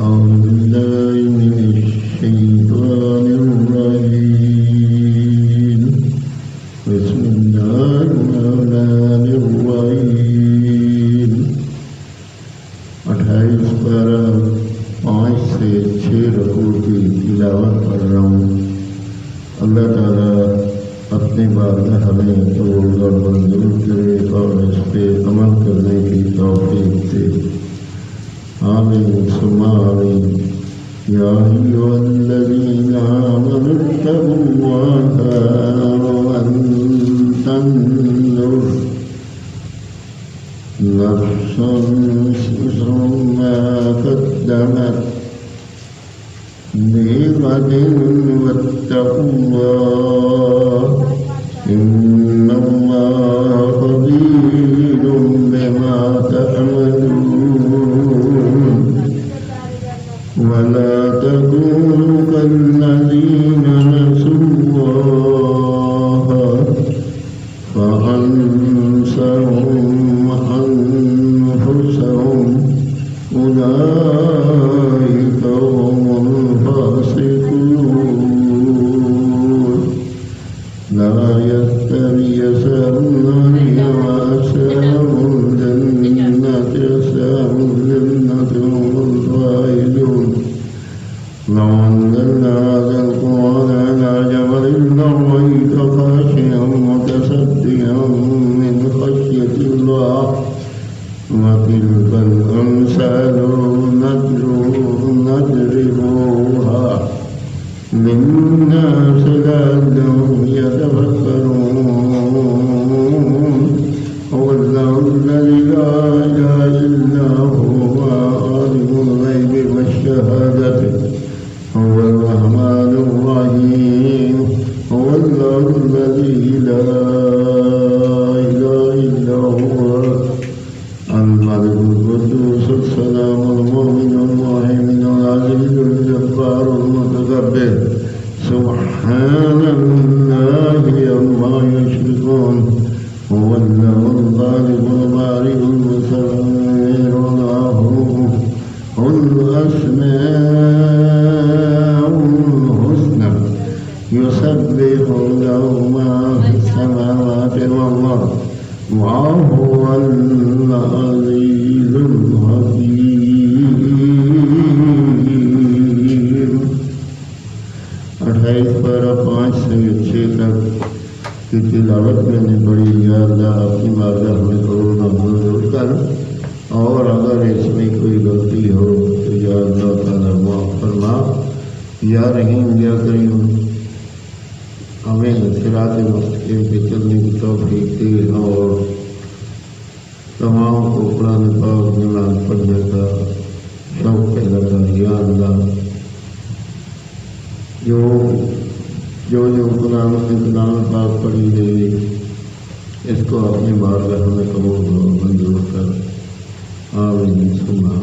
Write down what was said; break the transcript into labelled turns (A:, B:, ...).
A: أعوذ بالله من الشيطان الرجيم بسم الله الرحمن الرحيم 28 पारा 5 से 6 रकूअ की तिलावत कर रहा हूँ। अल्लाह ताला अपनी बारगाह हमें कबूल और मंजूर करे और इस पर अमल करने की तौफीक दे। आमीन सुम्मा आमीन। या अय्युहल्लज़ीना आमनू इत्तक़ुल्लाहा वलतंजुर नफ्सुन मा क़द्दमत लिग़दिन वत्तक़ुल्लाह इन्नल्लाहा ख़बीरुम बिमा तअमलून। वला तकूनू कल्लज़ीना नसुल्लाहा फ़अन्सहुम अन्फुसहुम उलाइका हुमुल फ़ासिक़ून। ला यस्तवी असहाबुल वअसहाबुल जन्नति असहाबुल जन्नति हुमुल फ़ाइज़ून। लौ अनज़लना हाज़ल क़ुरआन अला जबलिन लरअयतहु ख़ाशिअन मुतसद्दिअन मिन ख़श्यतिल्लाह वतिल्कल अम्सालु नद्रिबुहा लिन्नासि लअल्लहुम यतफ़क्करून। हुवल्लाहु अल्लज़ी ला इलाहा इल्ला हुवा आलिमुल ग़ैबि वश्शहादति हुवल रहमानुर रहीम। हुवल्लाहु अल्लज़ी ला इलाहा इल्ला हुवा अल-मलिकुल कुद्दूसुस सलामुल मुमिनुल मुहैमिनुल अज़ीज़ुल जब्बारुल मुतकब्बिर। सुब्हानल्लाहि अम्मा युश्रिकून। हुवल्लाहुल ख़ालिक़ुल बारिउल मुसव्विरुल लहुल अस्माउल हुस्ना युसब्बिहु लहु मा फ़िस समावाति वल अर्ज़ व हुवल अज़ीज़ुल हकीम। 28 पारा 5 से 6 तक की तिलावत मैंने पढ़ी। या अल्लाह अपनी बारगाह में कबूल मंजूर कर, और अगर इसमें कोई गलती हो तो या अल्लाह ताला माफ़ फरमा। या रहीम या करीम हमें सिरात मुस्तकीम पे चलने की तौफीक दे और तमाम को कुरान पाक नमाज़ पढ़ने का शौक़ पैदा कर। या अल्लाह जो कुरान पाक पढ़ी गई इसको अपनी बारगाह में कबूल मंजूर कर। आमीन सुम्मा।